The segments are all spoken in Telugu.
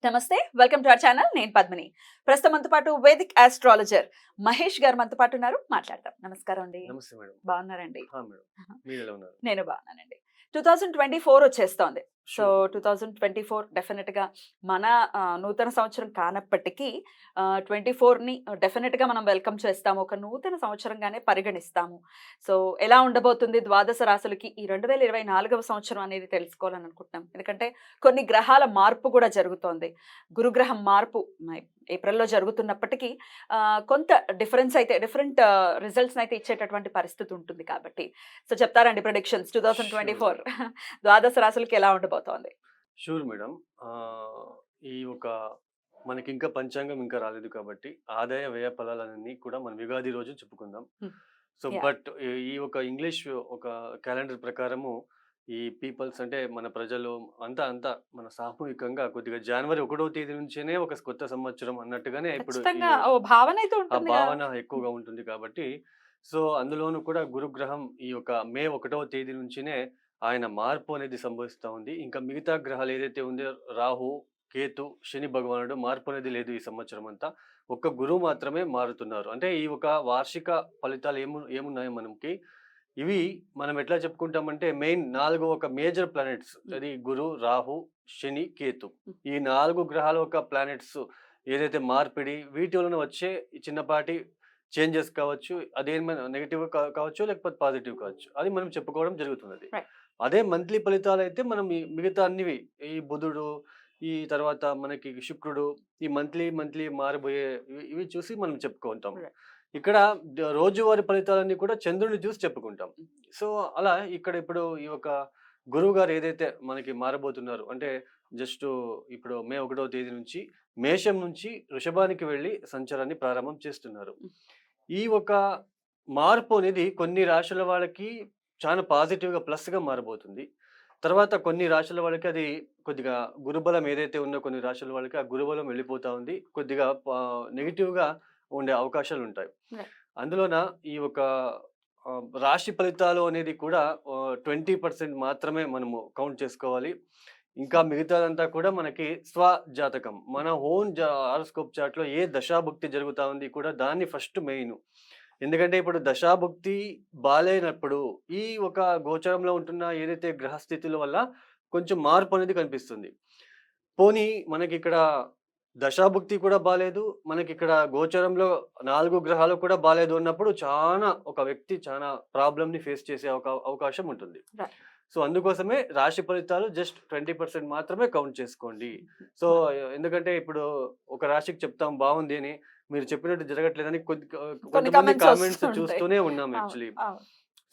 నమస్తే, వెల్కమ్ టు అవర్ ఛానల్. నేను పద్మిని. ప్రస్తుతం మనతో పాటు వేదిక్ ఆస్ట్రాలజర్ మహేష్ గారు మనతో పాటు ఉన్నారు. మాట్లాడదాం. నమస్కారం అండి. నమస్తే మేడం. బాగున్నారండి? మేడం. మీరెలా ఉన్నారు? నేను బాగున్నానండి. 2024 వచ్చేస్తోంది. So, sure. 2024 డెఫినిట్‌గా మన నూతన సంవత్సరం కానప్పటికీ 24ని డెఫినిట్‌గా మనం వెల్కమ్ చేస్తాము. ఒక నూతన సంవత్సరంగానే పరిగణిస్తాము. సో, ఎలా ఉండబోతుంది ద్వాదశ రాశులకి ఈ 2024వ సంవత్సరం అనేది తెలుసుకోవాలని అనుకుంటున్నాం. ఎందుకంటే కొన్ని గ్రహాల మార్పు కూడా జరుగుతోంది. గురుగ్రహం మార్పు ఏప్రిల్‌లో జరుగుతున్నప్పటికీ కొంత డిఫరెంట్ రిజల్ట్స్‌నైతే ఇచ్చేటటువంటి పరిస్థితి ఉంటుంది కాబట్టి. సో, చెప్తారండి ప్రిడిక్షన్స్ 2024 ద్వాదశ రాశులకి ఎలా ఉండబోతోంది? Sure madam. ఈ ఒక మనకింకా పంచాంగం ఇంకా రాలేదు కాబట్టి ఆదాయ వ్యయ ఫలాలన్నీ కూడా మనం యుగాది రోజు చెప్పుకుందాం. హ్మ్. So, yeah! బట్ ఈ ఒక ఇంగ్లీష్ ఒక క్యాలెండర్ ప్రకారము ఈ పీపుల్స్ అంటే మన ప్రజలు అంతా మన సామూహికంగా కొద్దిగా జనవరి 1వ తేదీ నుంచేనే ఒక కొత్త సంవత్సరం అన్నట్టుగానే ఇప్పుడు ఈ ఖచ్చితంగా భావనైతే ఆ ఉంటుంది గదా! భావన ఎక్కువగా ఉంటుంది కాబట్టి, సో, అందులోనూ కూడా గురుగ్రహం ఈ యొక్క మే 1వ తేదీ నుంచినే ఆయన మార్పు అనేది సంభవిస్తా ఉంది. ఇంకా మిగతా గ్రహాలు ఏదైతే ఉందో రాహు, కేతు, శని భగవానుడు మార్పు అనేది లేదు ఈ సంవత్సరం అంతా. ఒక్క గురువు మాత్రమే మారుతున్నారు. అంటే ఈ ఒక వార్షిక ఫలితాలు ఏమున్నాయో మనకి, ఇవి మనం ఎట్లా చెప్పుకుంటామంటే మెయిన్ 4 ఒక మేజర్ ప్లానెట్స్. హ్మ్. అది గురు, రాహు, శని, కేతు. ఈ 4 గ్రహాల యొక్క ప్లానెట్స్ ఏదైతే మార్పిడి వీటి వలన వచ్చే ఈ చిన్నపాటి చేంజెస్ కావచ్చు. అదేమైనా నెగెటివ్ కావచ్చు, లేకపోతే పాజిటివ్ కావచ్చు. అది మనం చెప్పుకోవడం జరుగుతున్నది. రైట్. అదే మంత్లీ ఫలితాలైతే మనం ఈ మిగతా అన్నివి ఈ బుధుడు, ఈ తర్వాత మనకి శుక్రుడు, ఈ మంత్లీ మారబోయే ఇవి చూసి మనం చెప్పుకుంటాం. రైట్. ఇక్కడ రోజువారీ ఫలితాలన్నీ కూడా చంద్రుడిని చూసి చెప్పుకుంటాం. సో, అలా ఇక్కడ ఇప్పుడు ఈ యొక్క గురువుగారు ఏదైతే మనకి మారబోతున్నారు అంటే జస్టు ఇప్పుడు మే 1వ తేదీ నుంచి మేషం నుంచి వృషభానికి వెళ్ళి సంచారాన్ని ప్రారంభం చేస్తున్నారు. హ్మ్. ఈ ఒక మార్పు అనేది కొన్ని రాశుల వాళ్ళకి చాలా పాజిటివ్‌గా ప్లస్‌గా మారబోతుంది. తర్వాత కొన్ని రాశుల వాళ్ళకి అది కొద్దిగా గురుబలం ఏదైతే ఉందో కొన్ని రాశుల వాళ్ళకి ఆ గురుబలం వెళ్ళిపోతా ఉంది. కొద్దిగా నెగెటివ్‌గా ఉండే అవకాశాలుంటాయి. రైట్. అందులోన ఈ ఒక రాశి ఫలితాలు అనేది కూడా 20% మాత్రమే మనము కౌంట్ చేసుకోవాలి. ఇంకా మిగతాదంతా కూడా మనకి జాతకం. మన ఓన్ హారోస్కోప్ చార్ట్‌లో ఏ దశాభుక్తి జరుగుతా ఉంది కూడా దాన్ని ఫస్ట్ మెయిను. ఎందుకంటే ఇప్పుడు దశాభుక్తి బాలేనప్పుడు ఈ ఒక గోచరంలో ఉంటున్న ఏదైతే గ్రహస్థితుల వల్ల కొంచెం మార్పనేది కనిపిస్తుంది. పోనీ మనకిక్కడ దశాభుక్తి కూడా బాలేదు. మనకిక్కడ గోచరంలో 4 గ్రహాలు కూడా బాలేదు అన్నప్పుడు ఒక వ్యక్తి చానా ప్రాబ్లమ్‌ని ఫేస్ చేసే అవకాశం ఉంటుంది. రైట్. సో, అందుకోసమే రాశి ఫలితాలు జస్ట్ 20% మాత్రమే కౌంట్ చేసుకోండి. సో, ఎందుకంటే ఇప్పుడు ఒక రాశికి చెప్తాం బావుంది అని. మీరు చెప్పినట్టు జరగట్లేదని కొన్ని కొంతమంది కామెంట్స్ కామెంట్స్ వస్తుంటాయి. చూస్తూనే ఉన్నాం అవును. యాక్చువల్లీ. అవును.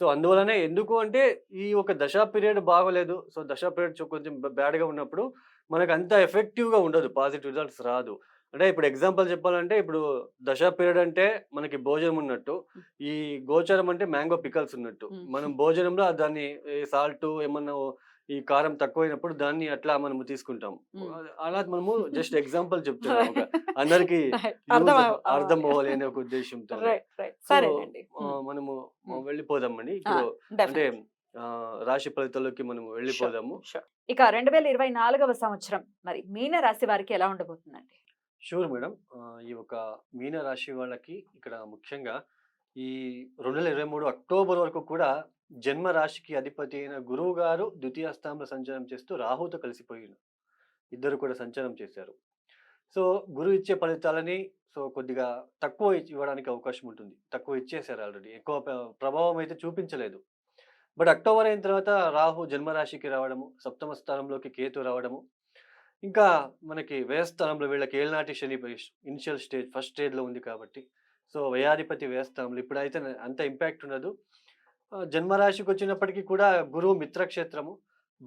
సో, అందువలనే ఎందుకు అంటే ఈ ఒక దశా పీరియడ్ బాగోలేదు. సో, దశా పీరియడ్ కొంచెం బ్యాడ్‌గా ఉన్నప్పుడు మనకంత ఎఫెక్టివ్‌గా ఉండదు. పాజిటివ్ రిజల్ట్స్ రాదు. అంటే ఇప్పుడు ఎగ్జాంపుల్ చెప్పాలంటే ఇప్పుడు దశా పీరియడ్ అంటే మనకి భోజనం ఉన్నట్టు. హ్మ్. ఈ గోచారం అంటే మ్యాంగో పికల్స్ ఉన్నట్టు. మనం హ్మ్. భోజనంలో దాన్ని ఈ సాల్టు ఏమన్నా ఈ కారం తక్కువైనప్పుడు దాన్ని అట్లా మనము తీసుకుంటాం. హ్మ్. అలా మనము జస్ట్ ఎగ్జాంపుల్ చెప్తున్నాం. ఒక రైట్. అందరికి రైట్. యూజ్ అర్థం అవ్వాలి. అవ్వాలి అనే ఒక ఉద్దేశ్యంతోనే. రైట్. రైట్. సో, సరేనండి. హ్మ్. మనము హ్మ్. వెళ్ళిపోదామండి. ఆ! ఇప్పుడు అంటే డెఫినెట్‌లీ. రాశి ఫలితాల్లోకి మనం షూర్. వెళ్ళిపోదాము. షూర్. ఇక 2024వ సంవత్సరం మరి మీన రాశి వారికి ఎలా ఉండబోతుందండి? Sure madam. ఈ ఒక మీన రాశి వాళ్ళకి ఇక్కడ ముఖ్యంగా ఈ 2023 అక్టోబర్ వరకు కూడా జన్మ రాశికి అధిపతి అయిన గురువు గారు ద్వితీయ స్థానంలో సంచారం చేస్తూ రాహుతో కలిసిపోయిన ఇద్దరు కూడా సంచారం చేశారు. సో, గురువు ఇచ్చే ఫలితాలని కొద్దిగా తక్కువ ఇవ్వడానికి అవకాశం ఉంటుంది. తక్కువ ఇచ్చేసారు ఆల్రెడీ. ఎక్కువ ప్రభావం అయితే చూపించలేదు. బట్ అక్టోబర్ అయిన తర్వాత రాహు జన్మరాశికి రావడము, సప్తమ స్థానంలోకి కేతు రావడము, ఇంకా మనకి వ్యయస్థానంలో వీళ్ళకి ఏళ్నాటి శని ఇనిషియల్ స్టేజ్, ఫస్ట్ స్టేజ్‌లో ఉంది కాబట్టి, సో, వ్యయాధిపతి వ్యయస్థానంలో ఇప్పుడైతే అంత ఇంపాక్ట్ ఉండదు. జన్మరాశికొచ్చినప్పటికి కూడా గురువు మిత్రక్షేత్రము.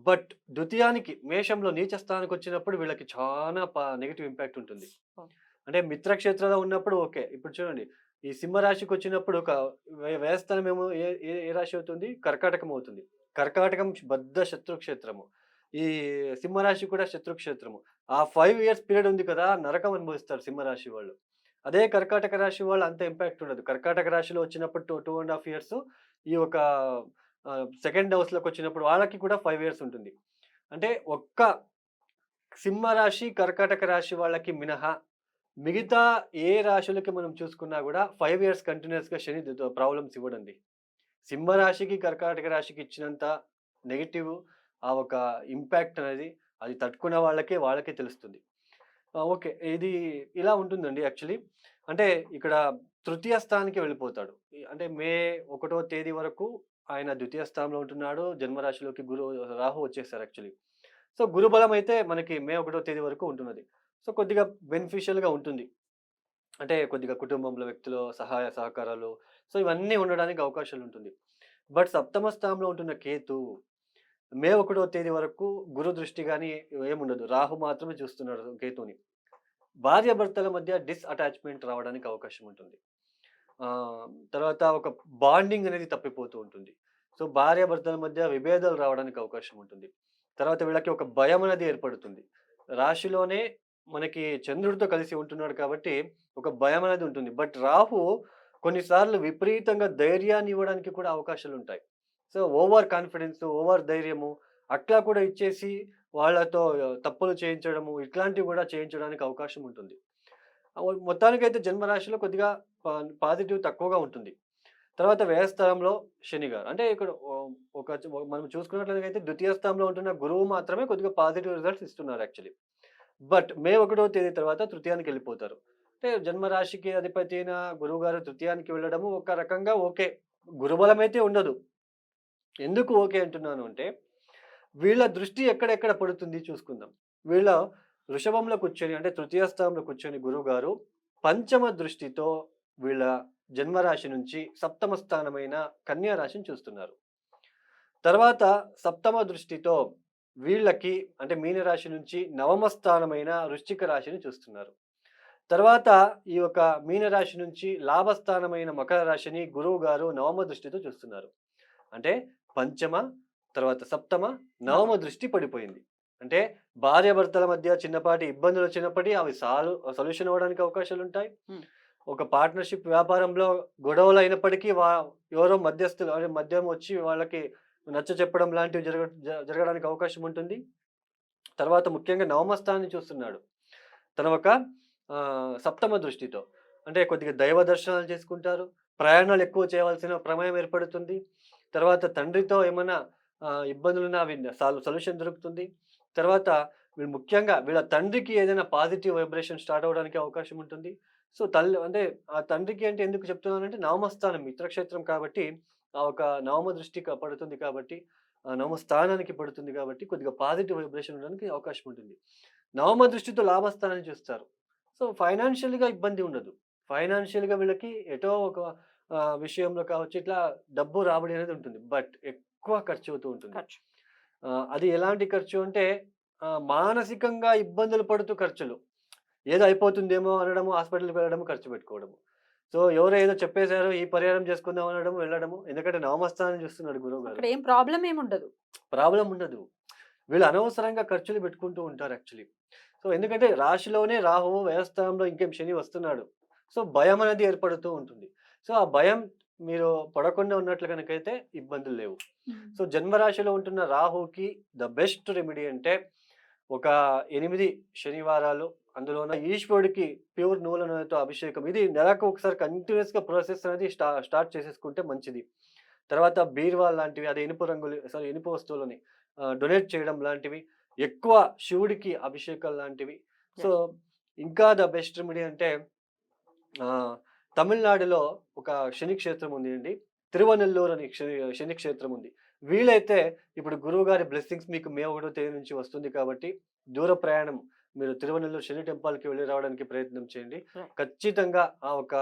బట్ ద్వితీయానికి మేషంలో నీచ స్థానానికొచ్చినప్పుడు వీళ్ళకి చానా నెగెటివ్ ఇంపాక్ట్ ఉంటుంది. ఓహ్! అంటే మిత్రక్షేత్రంలో ఉన్నప్పుడు ఓకే. ఇప్పుడు చూడండి ఈ సింహ రాశికొచ్చినప్పుడు ఒక వ్యయస్థానం ఏమో ఏ ఏ ఏ రాశి అవుతుంది? కర్కాటకం అవుతుంది. కర్కాటకం బద్ధ శత్రుక్షేత్రము. ఈ సింహరాశి కూడా శత్రుక్షేత్రము. ఆ 5 ఇయర్స్ పీరియడ్ ఉంది కదా! నరకం అనుభవిస్తారు సింహరాశి వాళ్ళు. అదే కర్కాటక రాశి వాళ్ళు అంత ఇంపాక్ట్ ఉండదు. కర్కాటక రాశిలో వచ్చినప్పుడు 2 ½ ఇయర్స్ ఈ ఒక సెకండ్ హౌస్‌లోకొచ్చినప్పుడు వాళ్ళకి కూడా 5 ఇయర్స్ ఉంటుంది. అంటే ఒక్క సింహ రాశి, కర్కాటక రాశి వాళ్ళకి మినహా మిగతా ఏ రాశులకి మనం చూసుకున్నా గూడా 5 ఇయర్స్ కంటిన్యూయస్‌గా శని ప్రాబ్లమ్స్ ఇవ్వడండి. సింహ రాశికి, కర్కాటక రాశికి ఇచ్చినంత నెగెటివ్ ఒక ఇంపాక్ట్ అనేది అది తట్టుకున్న వాళ్ళకే తెలుస్తుంది. ఓకే. ఇది ఇలా ఉంటుందండి యాక్చువల్లీ. అంటే ఇక్కడ తృతీయ స్థానానికి వెళ్ళిపోతాడు. అంటే మే 1వ తేదీ వరకు ఆయన ద్వితీయ స్థానంలో ఉంటున్నాడు. జన్మరాశిలోకి రాహు వచ్చేసారు యాక్చువల్లీ. సో, గురుబలం అయితే మనకి మే 1వ తేదీ వరకు ఉంటున్నది. సో, కొద్దిగా బెనిఫిషియల్‌గా ఉంటుంది. అంటే కొద్దిగా కుటుంబంలో వ్యక్తుల సహాయ సహకారాలు సో, ఇవన్నీ ఉండడానికి అవకాశాలుంటుంది. బట్ సప్తమ స్థానంలో ఉంటున్న కేతు మే 1వ తేదీ వరకు గురు దృష్టి గాని ఏముండదు. రాహు మాత్రమే చూస్తున్నాడు కేతుని. భార్యాభర్తల మధ్య అటాచ్‌మెంట్ రావడానికి అవకాశం ఉంటుంది. తర్వాత ఒక బాండింగ్ అనేది తప్పిపోతూ ఉంటుంది. సో, భార్యాభర్తల మధ్య విభేదాలు రావడానికి అవకాశం ఉంటుంది. తర్వాత వీళ్ళకి ఒక భయం అనేది ఏర్పడుతుంది. రాశిలోనే మనకి చంద్రుడితో కలిసి ఉంటున్నాడు కాబట్టి ఒక భయం అనేది ఉంటుంది. బట్ రాహు కొన్నిసార్లు విపరీతంగా ధైర్యాన్ని ఇవ్వడానికి కూడా అవకాశాలుంటాయి. సో, ఓవర్ కాన్ఫిడెన్స్, ఓవర్ ధైర్యము అట్లా కూడా ఇచ్చేసి వాళ్ళతో తప్పులు చేయించడము, ఇట్లాంటివి గూడా చేయించడానికి అవకాశం ఉంటుంది. మొత్తానికైతే జన్మరాశిలో కొద్దిగా పాజిటివ్ తక్కువగా ఉంటుంది. తర్వాత వ్యయ స్థలంలో శని గారు. అంటే ఇక్కడ మనం చూసుకున్నట్లయితే ద్వితీయ స్థానంలో ఉంటున్న గురువు మాత్రమే కొద్దిగా పాజిటివ్ రిజల్ట్స్ ఇస్తున్నారు యాక్చువల్లీ. బట్ మే 1వ తేదీ తర్వాత తృతీయానికెళ్ళిపోతారు. అంటే జన్మరాశికి అధిపతి అయిన గురువుగారు తృతీయానికి వెళ్ళడము ఒక రకంగా ఓకే. గురుబలమైతే ఉండదు. ఎందుకు ఓకే అంటున్నాను అంటే, వీళ్ళ దృష్టి ఎక్కడెక్కడ పడుతుంది చూసుకుందాం. వీళ్ళ వృషభంలో కూర్చొని అంటే తృతీయ స్థానంలో కూర్చొని గురువుగారు పంచమ దృష్టితో వీళ్ళ జన్మరాశి నుంచి సప్తమ స్థానమైన కన్యా రాశిని చూస్తున్నారు. తర్వాత సప్తమ దృష్టితో వీళ్ళకి అంటే మీనరాశి నుంచి నవమ స్థానమైన వృశ్చిక రాశిని చూస్తున్నారు. తర్వాత ఈ యొక్క మీనరాశి నుంచి లాభస్థానమైన మకర రాశిని గురువుగారు నవమ దృష్టితో చూస్తున్నారు. అంటే పంచమ, తర్వాత సప్తమ, నవమ దృష్టి పడిపోయింది. అంటే భార్యాభర్తల మధ్య చిన్నపాటి ఇబ్బందులు వచ్చినప్పటికీ అవి సొల్యూషన్ అవ్వడానికి అవకాశాలుంటాయి. ఒక పార్ట్నర్‌షిప్ వ్యాపారంలో గొడవలు అయినప్పటికీ ఎవరో మధ్యస్థులు అంటే మధ్యం వచ్చి వాళ్ళకి నచ్చచెప్పడం లాంటివి జరగడానికి అవకాశం ఉంటుంది. తర్వాత ముఖ్యంగా నవమ స్థానాన్ని చూస్తున్నాడు. తన ఒక సప్తమ దృష్టితో. అంటే కొద్దిగా దైవ దర్శనాలు చేసుకుంటారు. ప్రయాణాలు ఎక్కువ చేయవలసిన ప్రమేయం ఏర్పడుతుంది. తర్వాత తండ్రితో ఏమన్నా ఇబ్బందులున్నా అవి సొల్యూషన్ దొరుకుతుంది. తర్వాత ముఖ్యంగా వీళ్ళ తండ్రికి ఏదైనా పాజిటివ్ వైబ్రేషన్ స్టార్ట్ అవ్వడానికి అవకాశం ఉంటుంది. సో, అంటే ఆ తండ్రికి అంటే ఎందుకు చెప్తున్నానంటే నవమస్థానం మిత్రక్షేత్రం కాబట్టి ఆ ఒక నవమ దృష్టి పడుతుంది కాబట్టి నవమ స్థానానికి పడుతుంది కాబట్టి కొద్దిగా పాజిటివ్ వైబ్రేషన్ ఉండడానికి అవకాశం ఉంటుంది. నవమ దృష్టితో లాభస్థానాన్ని చూస్తారు. సో, ఫైనాన్షియల్‌గా ఇబ్బంది ఉండదు. ఫైనాన్షియల్‌గా వీళ్ళకి ఎటో ఒక విషయంలో కావచ్చు ఇట్లా డబ్బు రాబడి అనేది ఉంటుంది. బట్ ఎక్కువ ఖర్చు అవుతూ ఉంటుంది. అది ఎలాంటి ఖర్చు అంటే మానసికంగా ఇబ్బందులు పడుతూ ఖర్చులు. ఏదో అయిపోతుందేమో అనడము, హాస్పిటల్‌కి వెళ్ళడము, ఖర్చు పెట్టుకోవడము. సో, ఎవరో ఏదో చెప్పేసారు ఈ పరిహారం చేసుకుందాం అనడము, వెళ్ళడము. ఎందుకంటే నవమస్థానాన్ని చూస్తున్నాడు గురువుగారు. అక్కడ ఏం ప్రాబ్లమ్ ఏముండదు. ప్రాబ్లమ్ ఉండదు. వీళ్ళు అనవసరంగా ఖర్చులు పెట్టుకుంటూ ఉంటారు యాక్చువల్లీ. సో, ఎందుకంటే రాశిలోనే రాహువు వ్యయస్థానంలో ఇంకేం శని వస్తున్నాడు. సో, భయం అనేది ఏర్పడుతూ ఉంటుంది. సో, ఆ భయం మీరు పడకుండా ఉన్నట్లు గనకైతే ఇబ్బందులు లేవు. సో, జన్మరాశిలో ఉంటున్న రాహుకి ద బెస్ట్ రెమెడీ అంటే ఒక 8 శనివారాలు అందులోన ఈశ్వరుడికి ప్యూర్ నువ్వుల నూనెతో అభిషేకం. ఇది నెలకు ఒకసారి కంటిన్యూయస్‌గా ప్రాసెస్ అనేది స్టార్ట్ చేసేసుకుంటే మంచిది. తర్వాత బీరువాలు లాంటివి అదే ఇనుప వస్తువులని డొనేట్ చేయడం లాంటివి. ఎక్కువ శివుడికి అభిషేకాలు లాంటివి. సో, ఇంకా ద బెస్ట్ రెమెడీ అంటే తమిళనాడులో ఒక శని క్షేత్రం ఉంది అండి. తిరువనెల్లూరు అని శని క్షేత్రం ఉంది. వీలైతే ఇప్పుడు గురువుగారి బ్లెస్సింగ్స్ మీకు మే 1వ తేదీ నుంచి వస్తుంది కాబట్టి దూర ప్రయాణం మీరు తిరువనెల్లూరు శని టెంపుల్‌కి వెళ్లి రావడానికి ప్రయత్నం చేయండి. ఖచ్చితంగా ఆ ఒక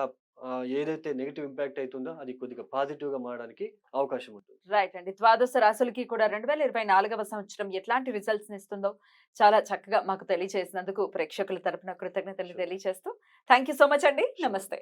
ఏదైతే నెగెటివ్ ఇంపాక్ట్ అయితుందో అది కొద్దిగా పాజిటివ్‌గా మారడానికి అవకాశం ఉంటుంది. రైట్ అండి. ద్వాదశ రాశులకి కూడా 2024వ సంవత్సరం ఎట్లాంటి రిజల్ట్స్‌ని ఇస్తుందో చాలా చక్కగా మాకు తెలియజేసినందుకు ప్రేక్షకుల తరపున కృతజ్ఞతలు తెలియజేస్తూ థాంక్ యూ సో మచ్ అండి. నమస్తే.